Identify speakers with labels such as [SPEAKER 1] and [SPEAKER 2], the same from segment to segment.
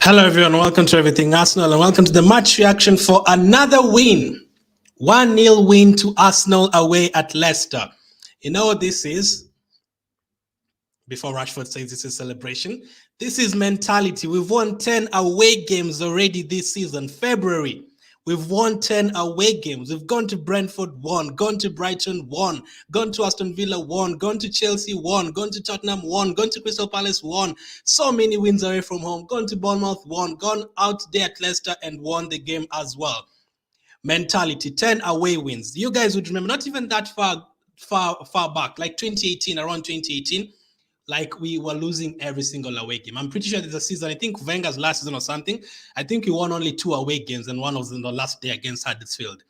[SPEAKER 1] Hello, everyone. Welcome to Everything Arsenal and welcome to the match reaction for another win. 1-0 win to Arsenal away at Leicester. You know what this is? Before Rashford says this is celebration, this is mentality. We've won 10 away games already this season, February. We've won 10 away games. We've gone to Brentford, won, gone to Brighton, won, gone to Aston Villa, won, gone to Chelsea, won, gone to Tottenham, won, gone to Crystal Palace, won. So many wins away from home, gone to Bournemouth, won, gone out there at Leicester and won the game as well. Mentality, 10 away wins. You guys would remember, not even that far back, like 2018, around 2018, like we were losing every single away game. I'm pretty sure there's a season, I think Wenger's last season or something, I think we won only 2 away games and one was in the last day against Huddersfield.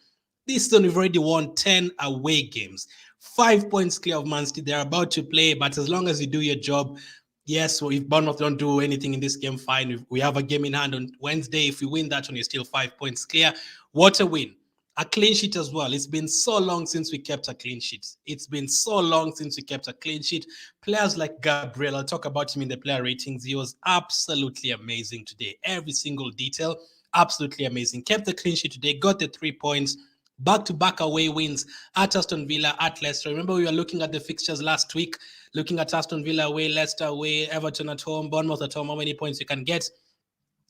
[SPEAKER 1] This season we've already won 10 away games. 5 points clear of Man City. They're about to play, but as long as you do your job, yes, well, if Bournemouth don't do anything in this game, fine. We have a game in hand on Wednesday. If we win that one, you're still 5 points clear. What a win. A clean sheet as well. It's been so long since we kept a clean sheet. It's been so long since we kept a clean sheet. Players like Gabriel, I'll talk about him in the player ratings. He was absolutely amazing today. Every single detail, absolutely amazing. Kept the clean sheet today, got the 3 points. Back-to-back away wins at Aston Villa, at Leicester. Remember, we were looking at the fixtures last week, looking at Aston Villa away, Leicester away, Everton at home, Bournemouth at home, how many points you can get.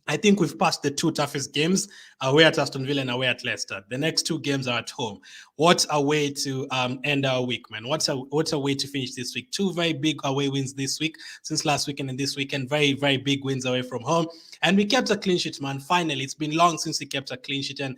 [SPEAKER 1] I think we've passed the 2 toughest games, away at Aston Villa and away at Leicester. The next 2 games are at home. What a way to end our week, man. What a way to finish this week. 2 very big away wins this week, since last weekend and this weekend. Very, very big wins away from home. And we kept a clean sheet, man. Finally, it's been long since we kept a clean sheet. And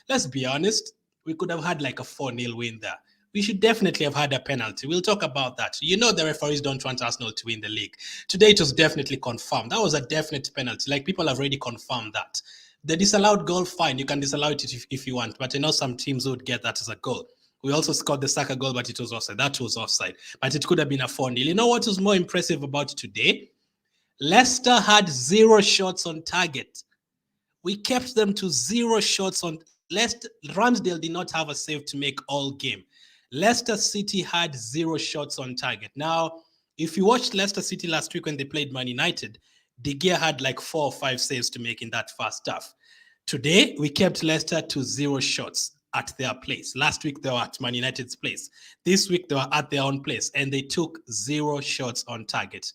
[SPEAKER 1] let's be honest, we could have had like a 4-0 win there. We should definitely have had a penalty. We'll talk about that. You know the referees don't want Arsenal to win the league. Today it was definitely confirmed. That was a definite penalty. Like, people have already confirmed that. The disallowed goal, fine. You can disallow it if you want. But I know some teams would get that as a goal. We also scored the Saka goal, but it was offside. That was offside. But it could have been a 4-0. You know what was more impressive about today? Leicester had 0 shots on target. We kept them to 0 shots on. Ramsdale did not have a save to make all game. Leicester City had 0 shots on target. Now, if you watched Leicester City last week when they played Man United, De Gea had like 4 or 5 saves to make in that first half. Today, we kept Leicester to 0 shots at their place. Last week, they were at Man United's place. This week, they were at their own place, and they took 0 shots on target.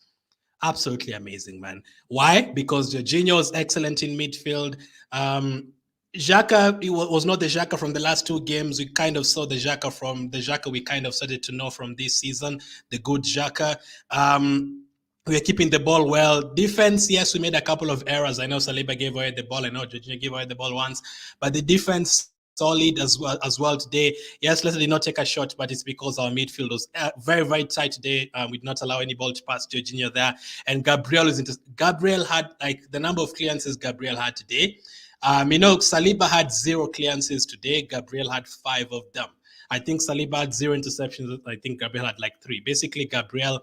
[SPEAKER 1] Absolutely amazing, man. Why? Because Jorginho was excellent in midfield. Xhaka, it was not the Xhaka from the last 2 games. We kind of saw the Xhaka from the Xhaka we kind of started to know from this season, the good Xhaka. We are keeping the ball well. Defense, yes, we made a couple of errors. I know Saliba gave away the ball. I know Jorginho gave away the ball once. But the defense, solid as well today. Yes, Leicester did not take a shot, but it's because our midfield was very, very tight today. We did not allow any ball to pass Jorginho there. And Gabriel had, like, the number of clearances Gabriel had today. You know, Saliba had 0 clearances today. Gabriel had 5 of them. I think Saliba had 0 interceptions. I think Gabriel had like 3. Basically, Gabriel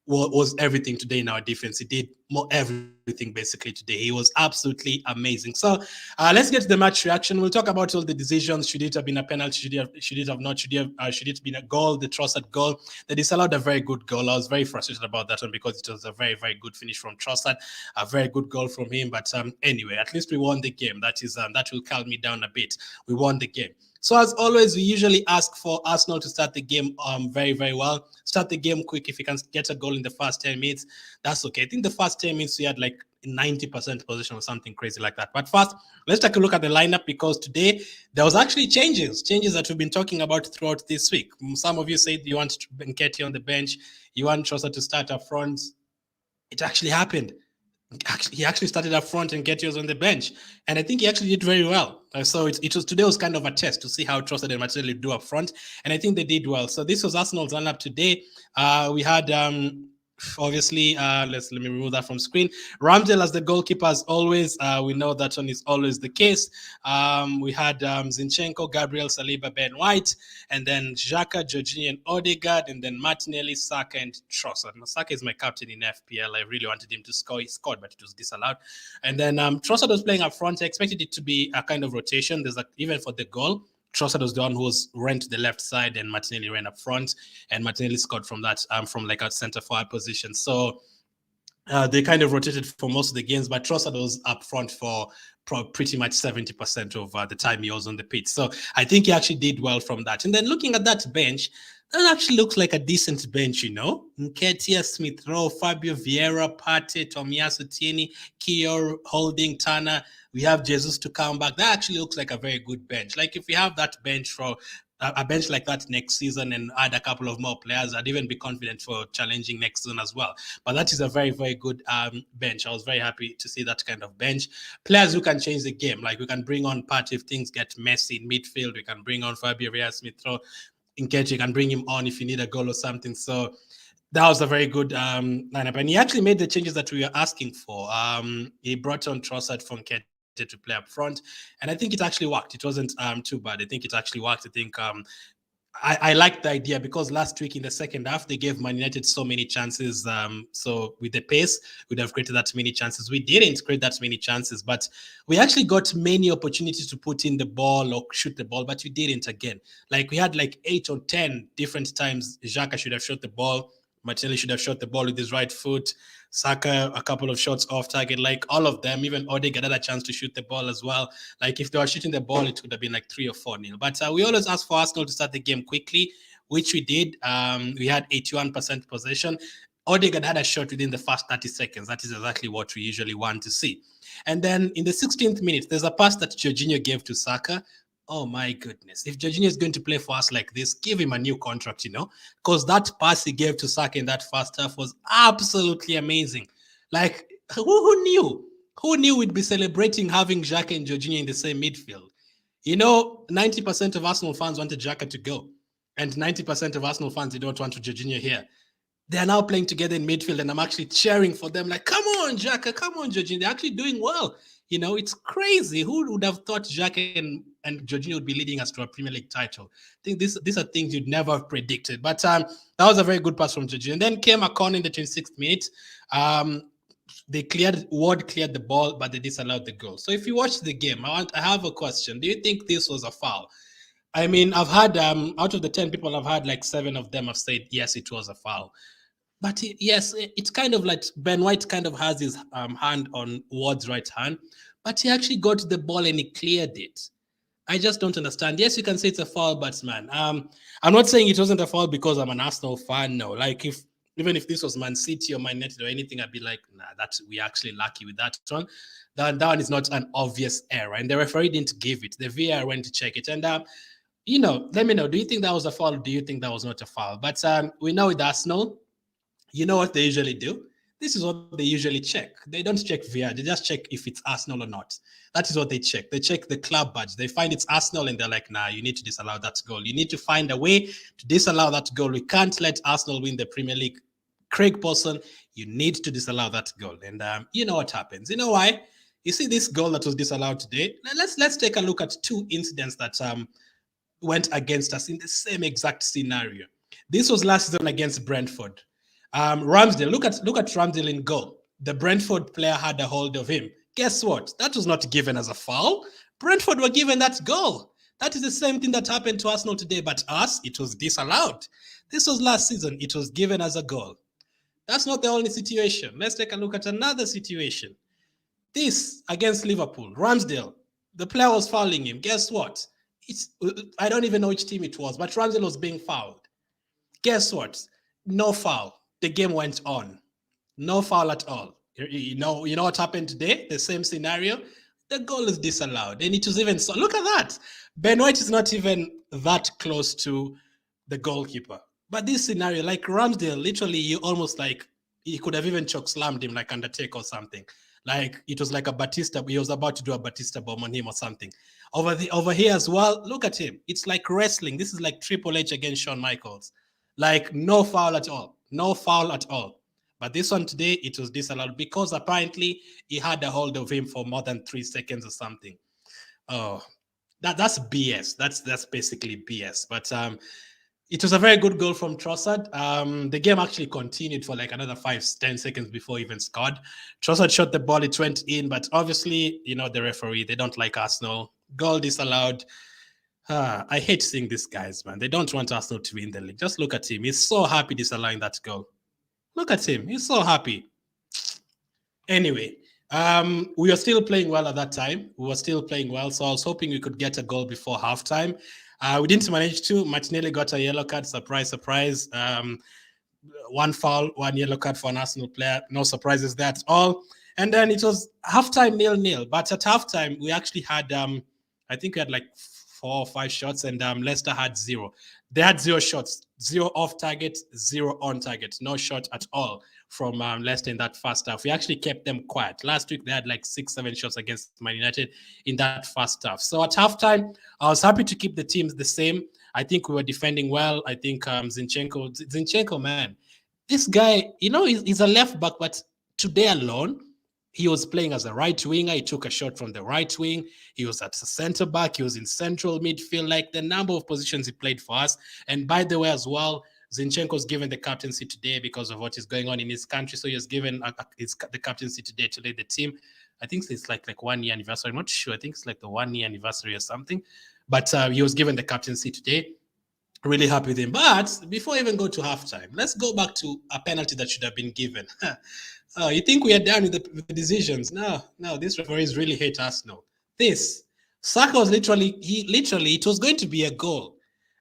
[SPEAKER 1] was everything today in our defense. He did everything basically today. He was absolutely amazing. So let's get to the match reaction. We'll talk about all the decisions. Should it have been a penalty? Should it have not? Should it have been a goal? The Trossard goal. They disallowed a very good goal. I was very frustrated about that one because it was a very, very good finish from Trossard. A very good goal from him. But anyway, at least we won the game. That will calm me down a bit. We won the game. So as always, we usually ask for Arsenal to start the game very, very well. Start the game quick. If you can get a goal in the first 10 minutes, that's okay. I think the first 10 minutes we had like 90% possession or something crazy like that. But first, let's take a look at the lineup, because today there was actually changes that we've been talking about throughout this week. Some of you said you want Nketiah on the bench, you want Trossard to start up front. It actually happened. He actually started up front and Nketiah was on the bench, and I think he actually did very well. So today was kind of a test to see how Trossard and Martinelli do up front, and I think they did well. So this was Arsenal's lineup today. We had obviously, let me remove that from screen. Ramsdale as the goalkeeper, as always. We know that one is always the case. We had Zinchenko, Gabriel, Saliba, Ben White, and then Xhaka, Jorginho, and Odegaard, and then Martinelli, Saka, and Trossard. Now, Saka is my captain in FPL. I really wanted him to score. He scored, but it was disallowed. And then Trossard was playing up front. I expected it to be a kind of rotation. Even for the goal, Trossard was the one who ran to the left side, and Martinelli ran up front, and Martinelli scored from that, from like a center forward position. So They kind of rotated for most of the games, but Trossard was up front for pretty much 70% of the time he was on the pitch. So I think he actually did well from that. And then looking at that bench, that actually looks like a decent bench, you know. Nketiah, Smith Rowe, Fabio Vieira, Partey, Tomiyasu Tierney, Kiyor, Holding, Turner. We have Jesus to come back. That actually looks like a very good bench. Like if we have that bench for a bench like that next season and add a couple of more players, I'd even be confident for challenging next season as well. But that is a very, very good bench. I was very happy to see that kind of bench. Players who can change the game, like we can bring on Pat if things get messy in midfield. We can bring on Fabio Vieira, Smith Rowe, Nketiah. You can bring him on if you need a goal or something. So that was a very good lineup. And he actually made the changes that we were asking for. He brought on Trossard from Nketiah to play up front, and I think it actually worked. It wasn't too bad. I think it actually worked. I think I like the idea because last week in the second half they gave Man United so many chances. So with the pace, we'd have created that many chances. We didn't create that many chances, but we actually got many opportunities to put in the ball or shoot the ball, but we didn't again. Like we had like 8 or 10 different times Xhaka should have shot the ball. Martinelli should have shot the ball with his right foot. Saka, a couple of shots off target, like all of them. Even Odegaard had a chance to shoot the ball as well. Like if they were shooting the ball, it would have been like 3 or 4-0. But we always ask for Arsenal to start the game quickly, which we did. We had 81% possession. Odegaard had a shot within the first 30 seconds. That is exactly what we usually want to see. And then in the 16th minute, there's a pass that Jorginho gave to Saka. Oh my goodness. If Jorginho is going to play for us like this, give him a new contract, you know, because that pass he gave to Saka in that first half was absolutely amazing. Like, who knew? Who knew we'd be celebrating having Xhaka and Jorginho in the same midfield? You know, 90% of Arsenal fans wanted Xhaka to go, and 90% of Arsenal fans, they don't want Jorginho here. They are now playing together in midfield, and I'm actually cheering for them. Like, come on, Xhaka, come on, Jorginho. They're actually doing well. You know, it's crazy. Who would have thought Xhaka and Jorginho would be leading us to a Premier League title? I think these are things you'd never have predicted. But that was a very good pass from Jorginho. And then came a corner in the 26th minute. Ward cleared the ball, but they disallowed the goal. So if you watch the game, I have a question. Do you think this was a foul? I mean, I've had out of the 10 people I've had, like 7 of them have said yes, it was a foul. But yes, it's kind of like Ben White kind of has his hand on Ward's right hand, but he actually got the ball and he cleared it. I just don't understand. Yes, you can say it's a foul, but man, I'm not saying it wasn't a foul because I'm an Arsenal fan. No, like even if this was Man City or Man United or anything, I'd be like, nah, we're actually lucky with that one. That one is not an obvious error, and the referee didn't give it. The VAR went to check it, and you know, let me know. Do you think that was a foul? Or do you think that was not a foul? But we know with Arsenal, you know what they usually do? This is what they usually check. They don't check VAR. They just check if it's Arsenal or not. That is what they check. They check the club badge. They find it's Arsenal and they're like, nah, you need to disallow that goal. You need to find a way to disallow that goal. We can't let Arsenal win the Premier League. Craig Pawson, you need to disallow that goal. And you know what happens. You know why? You see this goal that was disallowed today? Let's take a look at 2 incidents that went against us in the same exact scenario. This was last season against Brentford. Ramsdale, look at Ramsdale in goal. The Brentford player had a hold of him. Guess what? That was not given as a foul. Brentford were given that goal. That is the same thing that happened to Arsenal today, but us, it was disallowed. This was last season. It was given as a goal. That's not the only situation. Let's take a look at another situation. This against Liverpool. Ramsdale, the player was fouling him. Guess what? I don't even know which team it was, but Ramsdale was being fouled. Guess what? No foul. The game went on. No foul at all. You know what happened today? The same scenario. The goal is disallowed. And it was even so. Look at that. Ben White is not even that close to the goalkeeper. But this scenario, like Ramsdale, literally, you almost like he could have even choke slammed him like Undertaker or something. Like it was like a Batista. He was about to do a Batista bomb on him or something. Over here as well, look at him. It's like wrestling. This is like Triple H against Shawn Michaels. Like no foul at all. No foul at all. But this one today, it was disallowed because apparently he had a hold of him for more than 3 seconds or something. Oh, that's BS. That's basically BS. But it was a very good goal from Trossard. The game actually continued for like another 5-10 seconds before he even scored. Trossard shot the ball, it went in, but obviously, you know, the referee, they don't like Arsenal. Goal disallowed. I hate seeing these guys, man. They don't want Arsenal to win the league. Just look at him. He's so happy disallowing that goal. Look at him. He's so happy. Anyway, we were still playing well at that time. We were still playing well, so I was hoping we could get a goal before halftime. We didn't manage to. Martinelli got a yellow card. Surprise, surprise. One foul, one yellow card for an Arsenal player. No surprises there at all. And then it was halftime 0-0. But at halftime, we actually had, I think we had like 4 or 5 shots, and Leicester had 0. They had 0 shots, 0 off target, 0 on target, no shot at all from Leicester in that first half. We actually kept them quiet. Last week, they had like 6-7 shots against Man United in that first half. So at halftime, I was happy to keep the teams the same. I think we were defending well. I think Zinchenko, man, this guy, he's a left back, but today alone, he was playing as a right winger. He took a shot from the right wing. He was at the center back. He was in central midfield. Like the number of positions he played for us. And by the way, as well, Zinchenko's given the captaincy today because of what is going on in his country. So he was given the captaincy today to lead the team. I think it's like 1 year anniversary. I'm not sure. I think it's like the 1 year anniversary or something. But he was given the captaincy today. Really happy with him. But before I even go to halftime, let's go back to a penalty that should have been given. You think we are done with the decisions? No, these referees really hate Arsenal. Saka was literally, it was going to be a goal.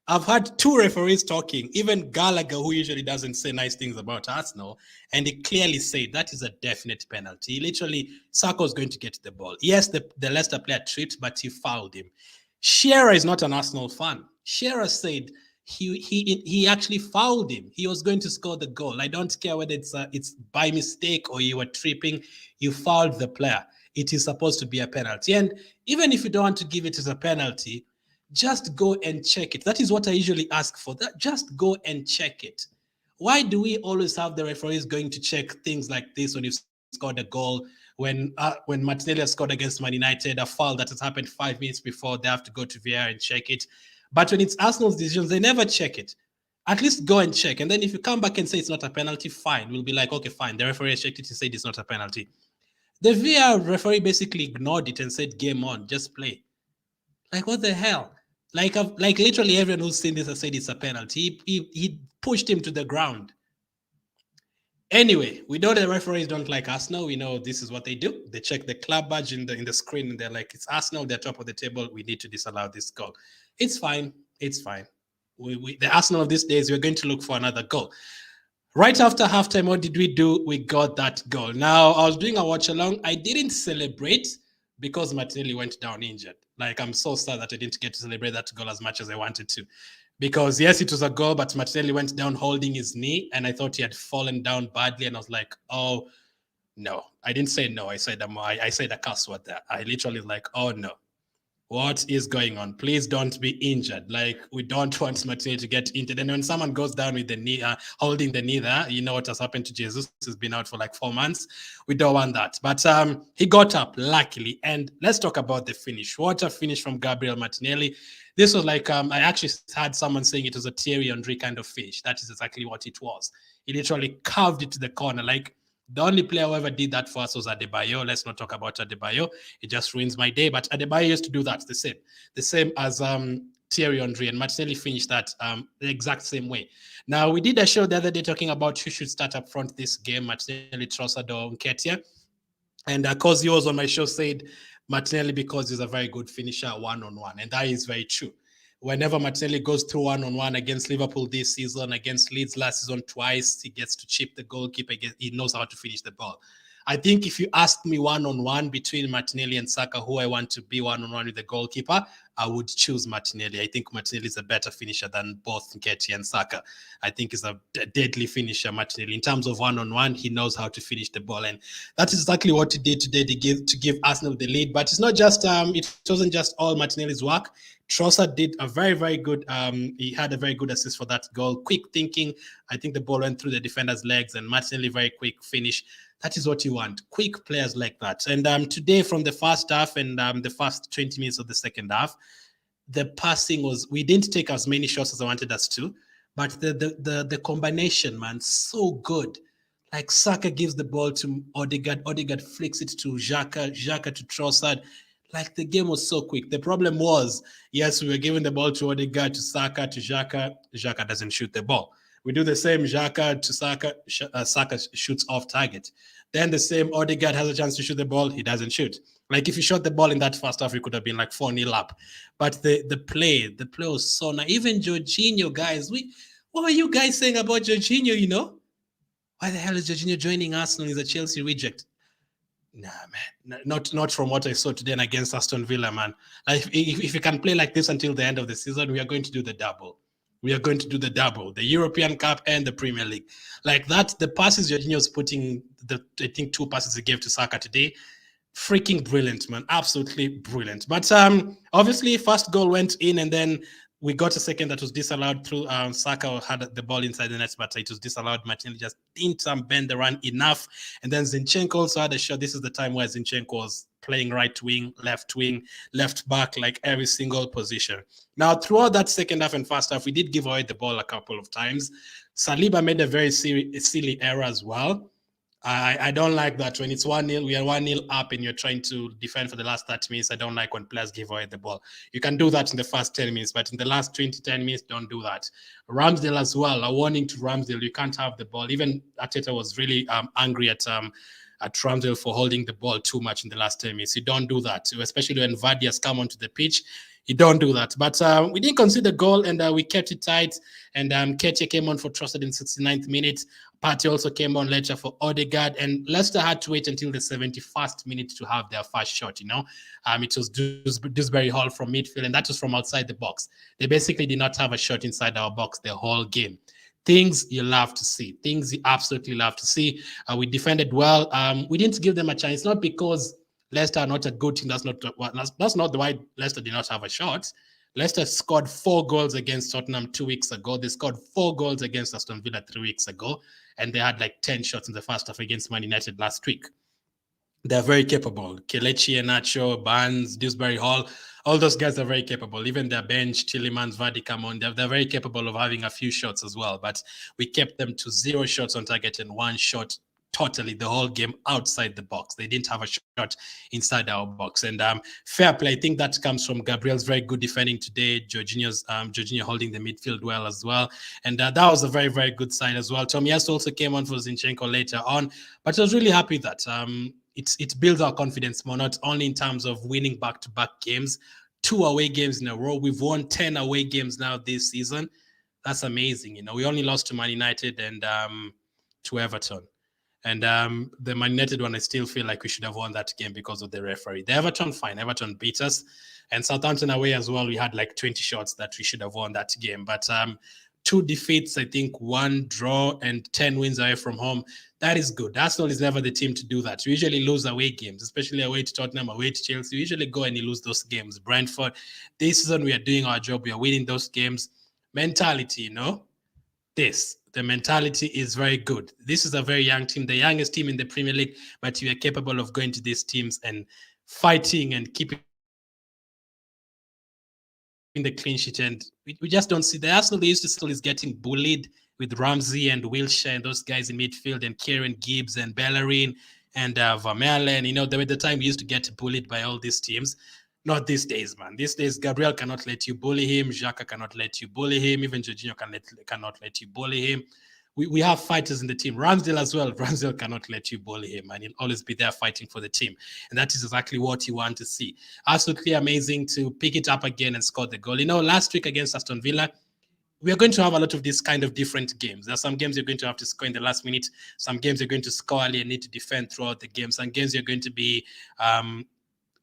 [SPEAKER 1] I've had 2 referees talking, even Gallagher, who usually doesn't say nice things about Arsenal, and he clearly said that is a definite penalty. Literally, Saka was going to get the ball. Yes, the Leicester player tripped, but he fouled him. Shearer is not an Arsenal fan. Shearer said he actually fouled him. He was going to score the goal. I don't care whether it's by mistake or you were tripping. You fouled the player. It is supposed to be a penalty. And even if you don't want to give it as a penalty, just go and check it. That is what I usually ask for. Just go and check it. Why do we always have the referees going to check things like this when you've scored a goal? When Martinelli scored against Man United, a foul that has happened 5 minutes before, they have to go to VAR and check it. But when it's Arsenal's decisions, they never check it. At least go and check. And then if you come back and say it's not a penalty, fine. We'll be like, okay, fine. The referee checked it. He said it's not a penalty. The VAR referee basically ignored it and said, game on, just play. Like, what the hell? Like literally everyone who's seen this has said it's a penalty. He pushed him to the ground. Anyway, we know the referees don't like Arsenal. We know this is what they do. They check the club badge in the screen, and they're like, it's Arsenal. They're top of the table. We need to disallow this goal. It's fine. It's fine. The Arsenal of these days, we're going to look for another goal. Right after halftime, what did we do? We got that goal. Now, I was doing a watch along. I didn't celebrate because Martinelli went down injured. Like, I'm so sad that I didn't get to celebrate that goal as much as I wanted to. Because, yes, it was a goal, but Martinelli went down holding his knee, and I thought he had fallen down badly, and I was like, oh, no. I didn't say no. I said a cuss word there. I literally like, oh, no. What is going on? Please don't be injured. Like, we don't want Martinelli to get injured. And when someone goes down with the knee, holding the knee there, you know what has happened to Jesus. He's been out for like 4 months. We don't want that. But he got up, luckily. And let's talk about the finish. What a finish from Gabriel Martinelli. This was like, I actually had someone saying it was a Thierry Henry kind of finish. That is exactly what it was. He literally carved it to the corner. Like, the only player who ever did that for us was Adebayo. Let's not talk about Adebayo. It just ruins my day. But Adebayo used to do that the same as Thierry Henry, and Martinelli finished that the exact same way. Now, we did a show the other day talking about who should start up front this game, Martinelli, Trossard, or Nketiah. And Kozio was on my show said Martinelli because he's a very good finisher one-on-one. And that is very true. Whenever Martinelli goes through one-on-one against Liverpool this season, against Leeds last season twice, he gets to chip the goalkeeper. He knows how to finish the ball. I think if you ask me one-on-one between Martinelli and Saka, who I want to be one-on-one with the goalkeeper, I would choose Martinelli. I think Martinelli is a better finisher than both Nketiah and Saka. I think he's a deadly finisher, Martinelli. In terms of one-on-one, he knows how to finish the ball. And that is exactly what he did today to give Arsenal the lead. But it's not just, it wasn't just all Martinelli's work. Trossard did a very, very good, he had a very good assist for that goal. Quick thinking. I think the ball went through the defender's legs, and Martinelli, very quick finish. That is what you want, quick players like that. And today, from the first half and the first 20 minutes of the second half, the passing we didn't take as many shots as I wanted us to, but the combination, man, so good. Like, Saka gives the ball to Odegaard flicks it to Xhaka to Trossard. Like, the game was so quick. The problem was, yes, we were giving the ball to Odegaard, to Saka, to Xhaka. Xhaka doesn't shoot the ball. We do the same, Xhaka to Saka. Saka shoots off target. Then the same Odegaard has a chance to shoot the ball, he doesn't shoot. Like if he shot the ball in that first half, it could have been like 4-0 up. But the play was so nice. Even Jorginho, guys, what were you guys saying about Jorginho? You know, why the hell is Jorginho joining Arsenal? He's a Chelsea reject. Nah, man, not from what I saw today and against Aston Villa, man. Like if you can play like this until the end of the season, we are going to do the double. We are going to do the double, the European Cup and the Premier League. Like that, the passes Jorginho's putting, I think 2 passes he gave to Saka today, freaking brilliant, man. Absolutely brilliant. But obviously, first goal went in, and then we got a second that was disallowed through Saka had the ball inside the net, but it was disallowed. Martinelli just didn't bend the run enough. And then Zinchenko also had a shot. This is the time where Zinchenko was playing right wing, left back, like every single position. Now, throughout that second half and first half, we did give away the ball a couple of times. Saliba made a very silly error as well. I don't like that when it's 1-0, we are 1-0 up and you're trying to defend for the last 30 minutes. I don't like when players give away the ball. You can do that in the first 10 minutes, but in the last 10 minutes, don't do that. Ramsdale as well, a warning to Ramsdale, you can't have the ball. Even Arteta was really angry at Ramsdale for holding the ball too much in the last 10 minutes. You don't do that, especially when Vardy has come onto the pitch. You don't do that. But we didn't concede the goal, and we kept it tight. And Ketia came on for Trossard in 69th minute. Partey also came on later for Odegaard, and Leicester had to wait until the 71st minute to have their first shot. It was Dewsbury Hall from midfield, and that was from outside the box. They basically did not have a shot inside our box the whole game. Things you love to see. Things you absolutely love to see. We defended well. We didn't give them a chance, not because Leicester are not a good team. That's not why Leicester did not have a shot. Leicester scored 4 goals against Tottenham 2 weeks ago. They scored 4 goals against Aston Villa 3 weeks ago. And they had like 10 shots in the first half against Man United last week. They're very capable. Kelechi, Nacho, Barnes, Dewsbury Hall, all those guys are very capable. Even their bench, Tielemans, Vardy, come on. They're very capable of having a few shots as well. But we kept them to 0 shots on target and 1 shot totally the whole game outside the box. They didn't have a shot inside our box. And fair play, I think that comes from Gabriel's very good defending today. Jorginho holding the midfield well as well. And that was a very, very good side as well. Tomiyasu also came on for Zinchenko later on. But I was really happy that it builds our confidence more, not only in terms of winning back-to-back games, 2 away games in a row. We've won 10 away games now this season. That's amazing. We only lost to Man United and to Everton. And the Man United one, I still feel like we should have won that game because of the referee. The Everton, fine. Everton beat us. And Southampton away as well, we had like 20 shots that we should have won that game. But 2 defeats, I think 1 draw and 10 wins away from home. That is good. Arsenal is never the team to do that. We usually lose away games, especially away to Tottenham, away to Chelsea. We usually go and you lose those games. Brentford, this season we are doing our job. We are winning those games. Mentality, the mentality is very good. This is a very young team, the youngest team in the Premier League, but we are capable of going to these teams and fighting and keeping the clean sheet. And we just don't see the Arsenal they used to still is getting bullied with Ramsey and Wilshere and those guys in midfield and Kieran Gibbs and Bellerin and Vermaelen. The time we used to get bullied by all these teams. Not these days, man. These days, Gabriel cannot let you bully him. Xhaka cannot let you bully him. Even Jorginho cannot let you bully him. We have fighters in the team. Ramsdale as well. Ramsdale cannot let you bully him, and he'll always be there fighting for the team. And that is exactly what you want to see. Absolutely amazing to pick it up again and score the goal. Last week against Aston Villa, we are going to have a lot of these kind of different games. There are some games you're going to have to score in the last minute. Some games you're going to score early and need to defend throughout the game. Some games you're going to be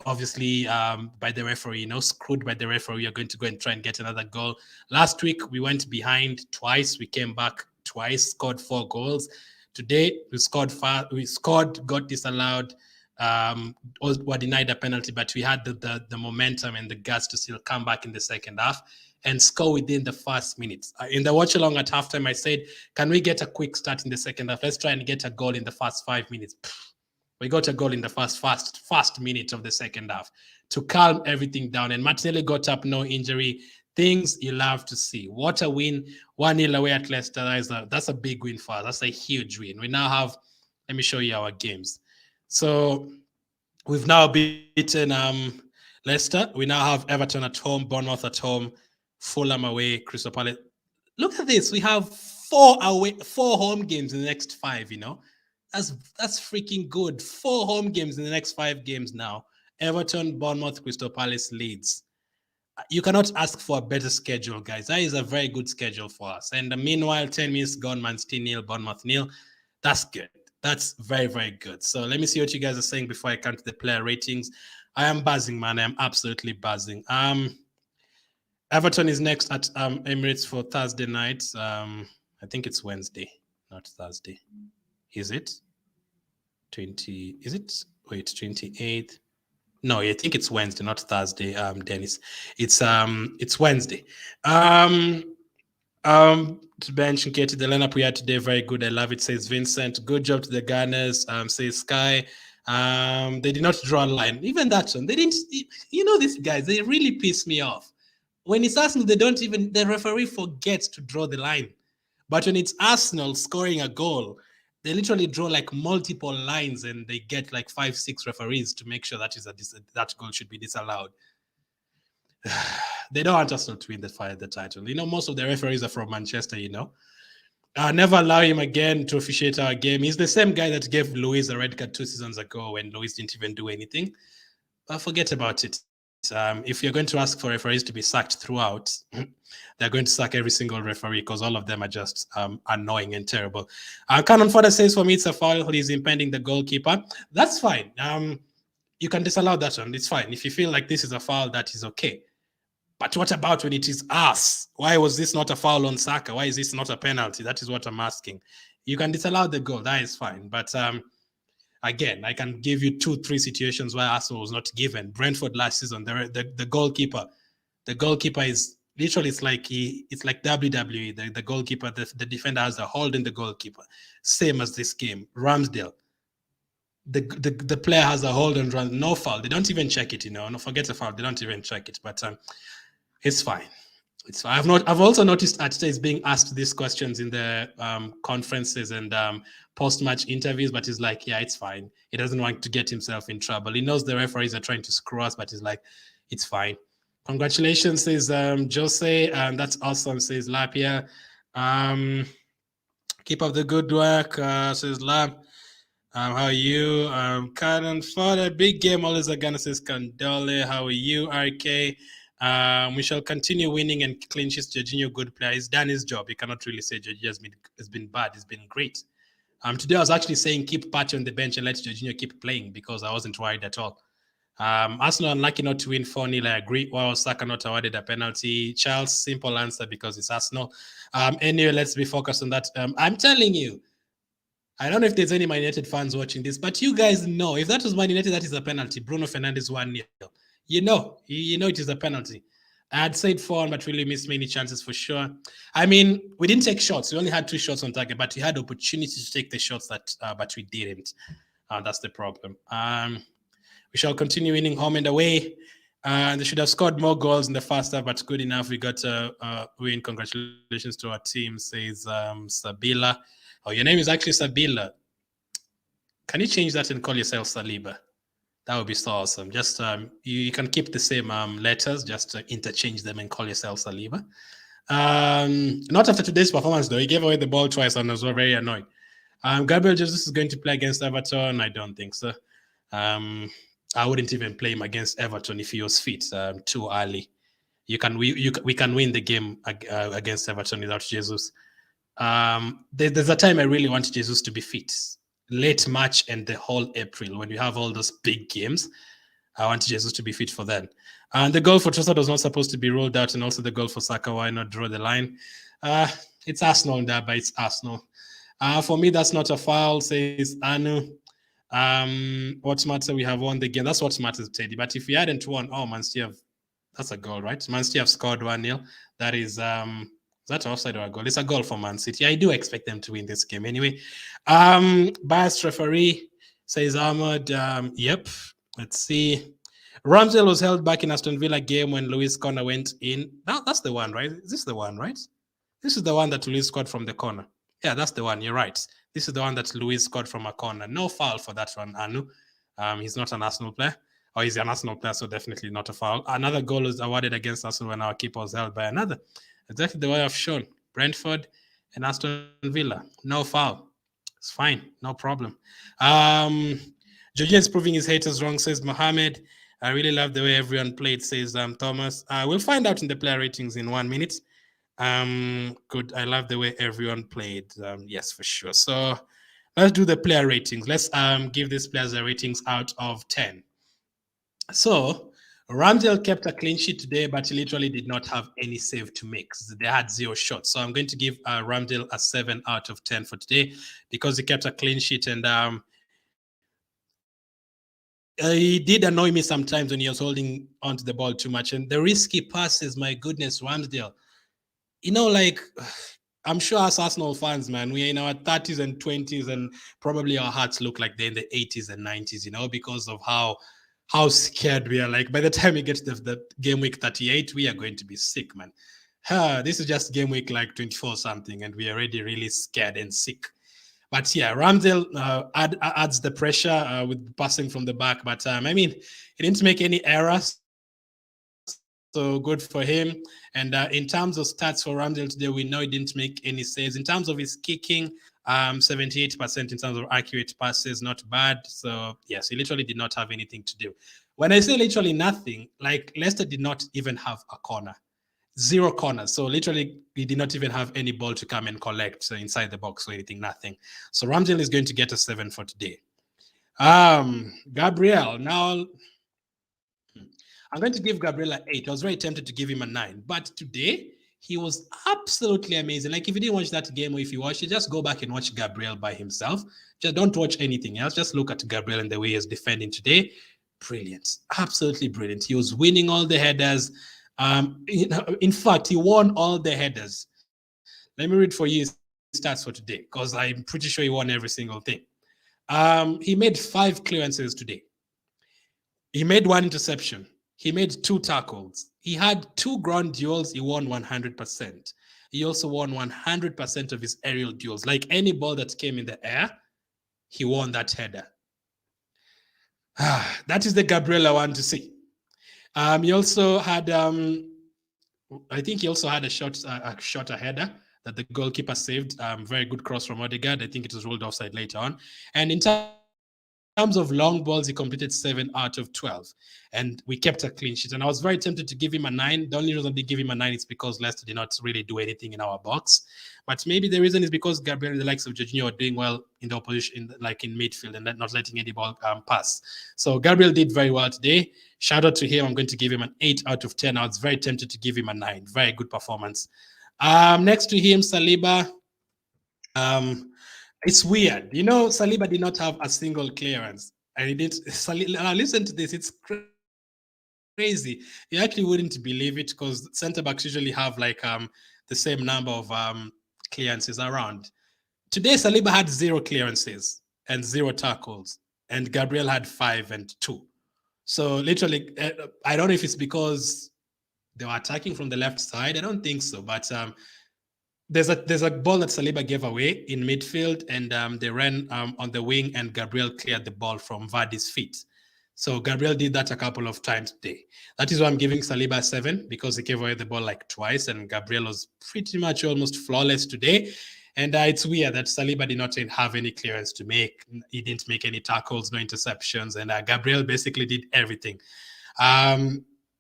[SPEAKER 1] obviously by the referee, screwed by the referee. You're going to go and try and get another goal. Last week, we went behind twice. We came back twice, scored 4 goals. Today, we scored, got disallowed, were denied a penalty, but we had the momentum and the guts to still come back in the second half and score within the first minutes. In the watch along at halftime, I said, can we get a quick start in the second half? Let's try and get a goal in the first 5 minutes. We got a goal in the first minute of the second half to calm everything down. And Martinelli got up, no injury. Things you love to see. What a win. 1-0 away at Leicester. That's a big win for us. That's a huge win. We now have, let me show you our games. So we've now beaten Leicester. We now have Everton at home, Bournemouth at home, Fulham away, Crystal Palace. Look at this. We have 4 home games in the next 5, That's freaking good. 4 home games in the next 5 games now. Everton, Bournemouth, Crystal Palace, Leeds. You cannot ask for a better schedule, guys. That is a very good schedule for us. And meanwhile, 10 minutes gone, Man City nil, Bournemouth nil. That's good. That's very, very good. So let me see what you guys are saying before I come to the player ratings. I am buzzing, man. I am absolutely buzzing. Everton is next at Emirates for Thursday night. I think it's Wednesday, not Thursday. Is it? 20? Is it? Wait, 28th. No, I think it's Wednesday, not Thursday. Dennis, it's Wednesday. To bench and get to the lineup we had today, very good. I love it. Says Vincent. Good job to the Gunners. Says Sky. They did not draw a line. Even that one, they didn't. You know, these guys, they really piss me off. When it's Arsenal, they don't even. The referee forgets to draw the line. But when it's Arsenal scoring a goal, they literally draw like multiple lines and they get like 5-6 referees to make sure that goal should be disallowed. They don't want Arsenal to win the title. You know, most of the referees are from Manchester, you know. Never allow him again to officiate our game. He's the same guy that gave Luis a red card 2 seasons ago when Luis didn't even do anything. But forget about it. If you're going to ask for referees to be sacked throughout, they're going to sack every single referee because all of them are just annoying and terrible. Canon Fodder says, for me, it's a foul. He's impeding the goalkeeper. That's fine. You can disallow that one. It's fine. If you feel like this is a foul, that is okay. But what about when it is us? Why was this not a foul on Saka? Why is this not a penalty? That is what I'm asking. You can disallow the goal. That is fine. But again, I can give you 2-3 situations where Arsenal was not given. Brentford last season, the goalkeeper is literally it's like WWE. The goalkeeper, the defender has a hold in the goalkeeper. Same as this game. Ramsdale. The player has a hold on run, no foul. They don't even check it, you know. No, forget the foul. They don't even check it. But it's fine. It's fine. I've also noticed Arteta is being asked these questions in the conferences and post-match interviews, but he's like, yeah, it's fine. He doesn't want to get himself in trouble. He knows the referees are trying to screw us, but he's like, it's fine. Congratulations, says Jose. That's awesome, says Lapia. Keep up the good work, says Lap. How are you? Canon Fodder, big game. Always Agana says Candole. How are you, RK? We shall continue winning and clean sheets. Jorginho, good player. He's done his job. You cannot really say Jorginho has been bad. He's been great. Today I was actually saying keep Partey on the bench and let Jorginho keep playing because I wasn't worried at all. Arsenal unlucky not to win 4-0. I agree. Well, Saka not awarded a penalty. Charles, simple answer because it's Arsenal. Anyway, let's be focused on that. I'm telling you, I don't know if there's any Man United fans watching this, but you guys know if that was Man United, that is a penalty. Bruno Fernandes 1-0. You know it is a penalty. I had said 4, but really missed many chances for sure. I mean, we didn't take shots. We only had 2 shots on target, but we had opportunity to take the shots but we didn't. That's the problem. We shall continue winning home and away. They should have scored more goals in the first half, but good enough. We got a win. Congratulations to our team, says Sabila. Oh, your name is actually Sabila. Can you change that and call yourself Saliba? That would be so awesome. Just you can keep the same letters, just interchange them and call yourself Saliba. Not after today's performance, though. He gave away the ball twice and was very annoyed. Gabriel Jesus is going to play against Everton. I don't think so. I wouldn't even play him against Everton if he was fit too early. We can win the game against Everton without Jesus. There's a time I really want Jesus to be fit. Late March and the whole April, when we have all those big games, I want Jesus to be fit for that. And the goal for Trossard was not supposed to be rolled out, and also the goal for Saka, why not draw the line? It's Arsenal there, but it's Arsenal. For me, that's not a foul, says Anu. What matters? We have won the game. That's what matters, Teddy. But if we hadn't won, Man City that's a goal, right? Man City have scored 1-0. That is that offside or a goal? It's a goal for Man City. I do expect them to win this game anyway. Biased referee, says Ahmad. Yep. Let's see. Ramsdale was held back in Aston Villa game when Luis Corner went in. That's the one, right? Is this the one, right? This is the one that Luis scored from the corner. Yeah, that's the one. You're right. This is the one that Luis scored from a corner. No foul for that one, Anu. He's not an Arsenal player. Or he's an Arsenal player, so definitely not a foul. Another goal was awarded against Arsenal when our keeper was held by another. Exactly the way I've shown. Brentford and Aston Villa. No foul. It's fine, no problem. Jorgin's proving his haters wrong, says Mohammed. I really love the way everyone played, says Thomas. We'll find out in the player ratings in 1 minute. Good. I love the way everyone played. Yes, for sure. So let's do the player ratings. Let's give these players the ratings out of 10. So Ramsdale kept a clean sheet today, but he literally did not have any save to make. They had 0 shots. So I'm going to give Ramsdale a 7 out of 10 for today because he kept a clean sheet, and he did annoy me sometimes when he was holding onto the ball too much. And the risky passes, my goodness, Ramsdale. Like I'm sure as Arsenal fans, man, we're in our 30s and 20s, and probably our hearts look like they're in the 80s and 90s, because of how scared we are. Like by the time we get to the game week 38, we are going to be sick, man. This is just game week like 24 something, and we are already really scared and sick. But yeah, Ramsdale adds the pressure with passing from the back. But he didn't make any errors, so good for him. And in terms of stats for Ramsdale today, we know he didn't make any saves. In terms of his kicking, 78% in terms of accurate passes, not bad. So yes, he literally did not have anything to do. When I say literally nothing, like Leicester did not even have a corner. 0 corners. So literally, he did not even have any ball to come and collect inside the box or anything, nothing. So Ramsdale is going to get a 7 for today. Gabriel, now I'm going to give Gabriel an 8. I was very tempted to give him a 9, but today he was absolutely amazing. Like if you didn't watch that game, or if you watched it, just go back and watch Gabriel by himself. Just don't watch anything else. Just look at Gabriel and the way he's defending today. Brilliant, absolutely brilliant. He was winning all the headers. In fact, he won all the headers. Let me read for you his stats for today, because I'm pretty sure he won every single thing. He made 5 clearances today. He made 1 interception. He made 2 tackles. He had 2 ground duels. He won 100%. He also won 100% of his aerial duels. Like any ball that came in the air, he won that header. That is the Gabriel I want to see. He also had, I think he also had a shorter header that the goalkeeper saved. Very good cross from Odegaard. I think it was ruled offside later on. And in terms of long balls, he completed 7 out of 12. And we kept a clean sheet. And I was very tempted to give him a 9. The only reason I did give him a 9 is because Leicester did not really do anything in our box. But maybe the reason is because Gabriel and the likes of Jorginho are doing well in the opposition, like in midfield, and not letting any ball pass. So Gabriel did very well today. Shout out to him. I'm going to give him an 8 out of 10. I was very tempted to give him a 9. Very good performance. Next to him, Saliba. It's weird. Saliba did not have a single clearance. And he did. Listen to this. It's crazy. You actually wouldn't believe it, because center backs usually have like the same number of clearances around. Today, Saliba had 0 clearances and 0 tackles, and Gabriel had 5 and 2. So literally, I don't know if it's because they were attacking from the left side. I don't think so, but there's a ball that Saliba gave away in midfield, and they ran on the wing, and Gabriel cleared the ball from Vardy's feet. So Gabriel did that a couple of times today. That is why I'm giving Saliba a 7, because he gave away the ball like twice, and Gabriel was pretty much almost flawless today. And it's weird that Saliba did not have any clearance to make. He didn't make any tackles, no interceptions, and Gabriel basically did everything.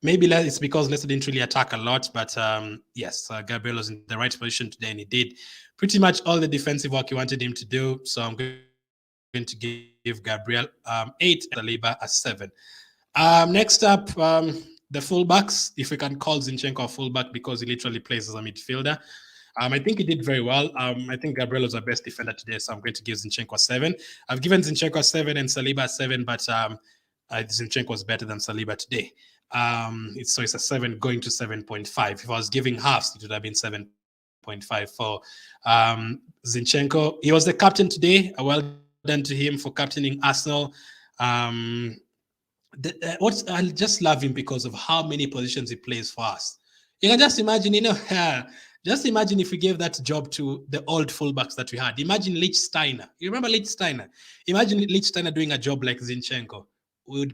[SPEAKER 1] Maybe it's because Leicester didn't really attack a lot, but yes, Gabriel was in the right position today, and he did pretty much all the defensive work he wanted him to do. So I'm going to give Gabriel 8, Saliba a 7. Next up, the fullbacks, if we can call Zinchenko a fullback, because he literally plays as a midfielder. I think he did very well. I think Gabriel was our best defender today, so I'm going to give Zinchenko a 7. I've given Zinchenko a 7 and Saliba a 7, but Zinchenko was better than Saliba today. So it's a 7 going to 7.5. If I was giving halves, it would have been 7.5 for Zinchenko. He was the captain today. Well done to him for captaining Arsenal. I just love him because of how many positions he plays for us. You can just imagine, just imagine if we gave that job to the old fullbacks that we had. Imagine Lichtsteiner. You remember Lichtsteiner? Imagine Lichtsteiner doing a job like Zinchenko. We'd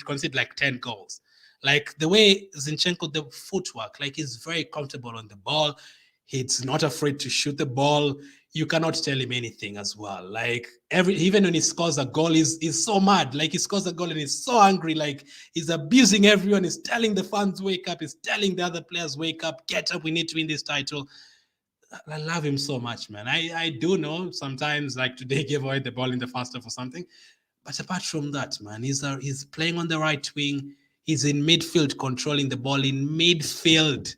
[SPEAKER 1] concede like 10 goals. Like the way Zinchenko, the footwork, like he's very comfortable on the ball. He's not afraid to shoot the ball. You cannot tell him anything as well. Like even when he scores a goal, he's so mad. Like he scores a goal and he's so angry. Like he's abusing everyone. He's telling the fans wake up. He's telling the other players wake up, get up. We need to win this title. I love him so much, man. I do know sometimes like today gave away the ball in the first half or something, but apart from that, man, he's playing on the right wing. He's in midfield, controlling the ball in midfield.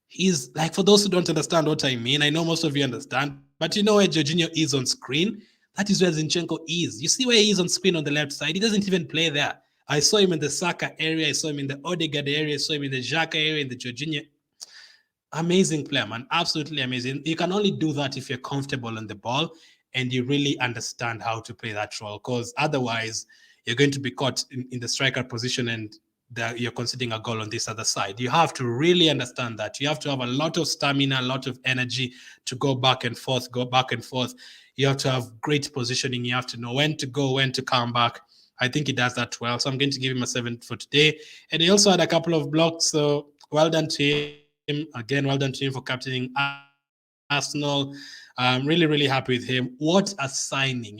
[SPEAKER 1] He's like, for those who don't understand what I mean, I know most of you understand, but you know where Jorginho is on screen? That is where Zinchenko is. You see where he is on screen on the left side? He doesn't even play there. I saw him in the Saka area. I saw him in the Odegaard area. I saw him in the Xhaka area, in the Jorginho. Amazing player, man. Absolutely amazing. You can only do that if you're comfortable on the ball and you really understand how to play that role, because otherwise you're going to be caught in the striker position and you're conceding a goal on this other side. You have to really understand that. You have to have a lot of stamina, a lot of energy to go back and forth, You have to have great positioning. You have to know when to go, when to come back. I think he does that well. So I'm going to give him a 7 for today. And he also had a couple of blocks. So well done to him. Again, well done to him for captaining Arsenal. Really, really happy with him. What a signing,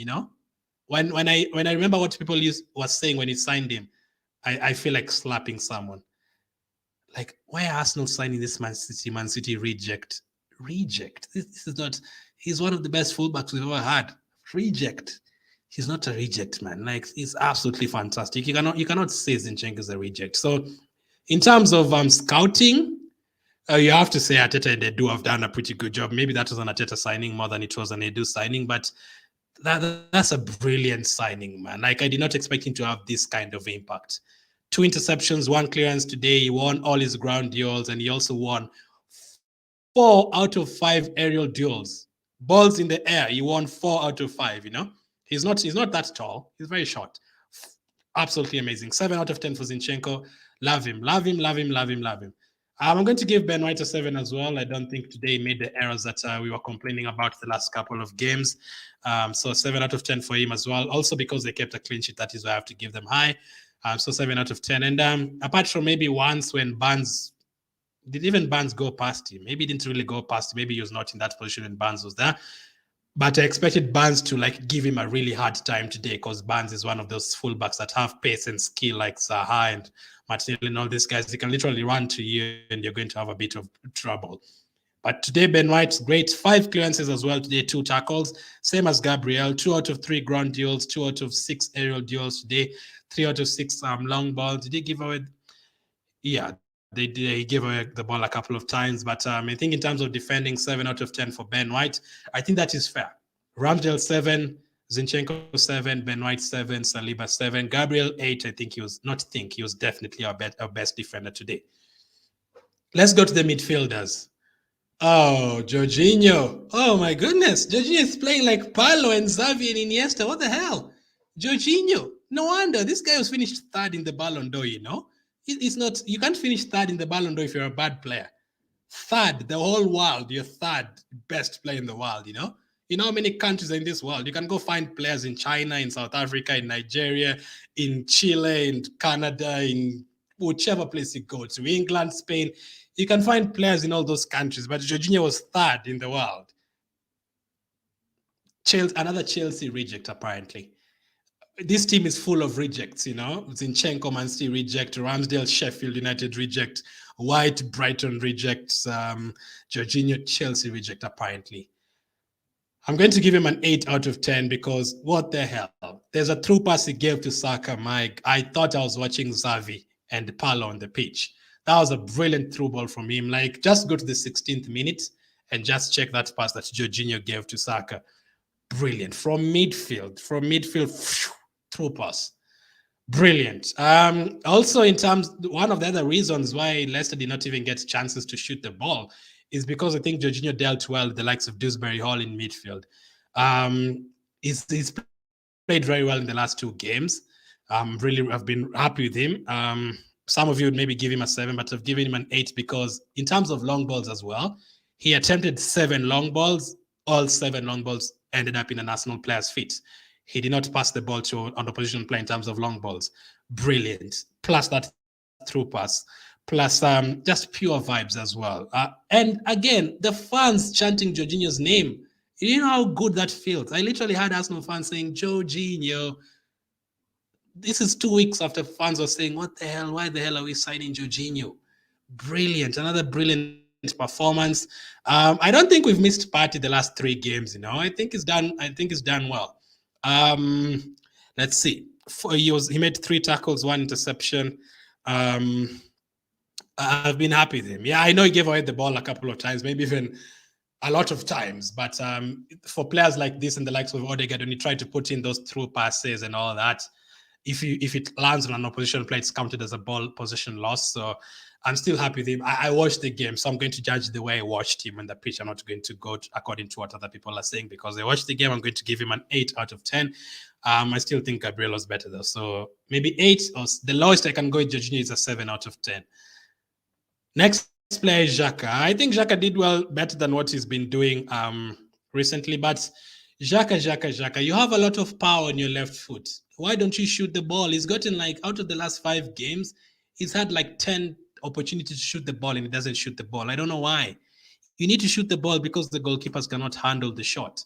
[SPEAKER 1] When I remember what people was saying when he signed him, I feel like slapping someone. Like, why are Arsenal signing this Man City reject? This is not. He's one of the best fullbacks we've ever had. Reject. He's not a reject, man. Like, he's absolutely fantastic. You cannot say Zinchenko is a reject. So, in terms of scouting, you have to say Arteta and Edu have done a pretty good job. Maybe that was an Arteta signing more than it was an Edu signing, but that's a brilliant signing, man. Like, I did not expect him to have this kind of impact. 2 interceptions, 1 clearance today. He won all his ground duels, and he also won 4 out of 5 aerial duels. Balls in the air, he won 4 out of 5, He's not that tall. He's very short. Absolutely amazing. 7 out of 10 for Zinchenko. Love him. I'm going to give Ben White a 7 as well. I don't think today he made the errors that we were complaining about the last couple of games. So 7 out of 10 for him as well. Also because they kept a clean sheet, that is why I have to give them high. So 7 out of 10. And apart from maybe once when Barnes go past him? Maybe he didn't really go past him. Maybe he was not in that position when Barnes was there. But I expected Barnes to give him a really hard time today, because Barnes is one of those fullbacks that have pace and skill like Zaha and Martinelli and all these guys. They can literally run to you and you're going to have a bit of trouble. But today, Ben White's great. 5 clearances as well today, 2 tackles. Same as Gabriel. 2 out of 3 ground duels, 2 out of 6 aerial duels today, 3 out of 6 long balls. Did he give away? Yeah, they gave away the ball a couple of times. But I think in terms of defending, 7 out of 10 for Ben White. I think that is fair. Ramsdale 7, Zinchenko 7, Ben White 7, Saliba 7, Gabriel 8. He was definitely our best defender today. Let's go to the midfielders. Oh, Jorginho. Oh my goodness. Jorginho is playing like Paulo and Xavi and Iniesta. What the hell? Jorginho. No wonder. This guy was finished 3rd in the Ballon d'Or, It's not, you can't finish 3rd in the Ballon d'Or if you're a bad player. 3rd, the whole world, you're 3rd best player in the world, You know how many countries are in this world? You can go find players in China, in South Africa, in Nigeria, in Chile, in Canada, in whichever place you go to, England, Spain. You can find players in all those countries, but Jorginho was 3rd in the world. Another Chelsea reject, apparently. This team is full of rejects, Zinchenko, Man City reject, Ramsdale, Sheffield United reject, White, Brighton rejects, Jorginho, Chelsea reject, apparently. I'm going to give him an 8 out of 10 because what the hell? There's a through pass he gave to Saka, Mike. I thought I was watching Xavi and Paulo on the pitch. That was a brilliant through ball from him. Just go to the 16th minute and just check that pass that Jorginho gave to Saka. Brilliant. From midfield, through pass. Brilliant. Also, one of the other reasons why Leicester did not even get chances to shoot the ball is because I think Jorginho dealt well with the likes of Dewsbury Hall in midfield. He's played very well in the last 2 games. I've been happy with him. Some of you would maybe give him a 7, but I've given him an 8 because in terms of long balls as well, he attempted 7 long balls. All 7 long balls ended up in an Arsenal player's feet. He did not pass the ball to an opposition player in terms of long balls. Brilliant. Plus that through pass. plus just pure vibes as well. And again, the fans chanting Jorginho's name. You know how good that feels. I literally had Arsenal fans saying, Jorginho. This is 2 weeks after fans were saying, what the hell? Why the hell are we signing Jorginho? Brilliant. Another brilliant performance. I don't think we've missed Partey the last 3 games, I think it's done well. Let's see. He made 3 tackles, 1 interception. I've been happy with him. Yeah, I know he gave away the ball a couple of times, maybe even a lot of times. But for players like this and the likes of Odegaard, when you try to put in those through passes and all that, if it lands on an opposition player, it's counted as a ball position loss. So I'm still happy with him. I watched the game, so I'm going to judge the way I watched him on the pitch. I'm not going to go according to what other people are saying because I watched the game. I'm going to give him an 8 out of 10. I still think Gabriel's better though. So maybe 8, or the lowest I can go with Jorginho is a 7 out of 10. Next player is Xhaka. I think Xhaka did well, better than what he's been doing recently. But Xhaka, you have a lot of power on your left foot. Why don't you shoot the ball? He's gotten out of the last 5 games, he's had 10 opportunities to shoot the ball and he doesn't shoot the ball. I don't know why. You need to shoot the ball because the goalkeepers cannot handle the shot.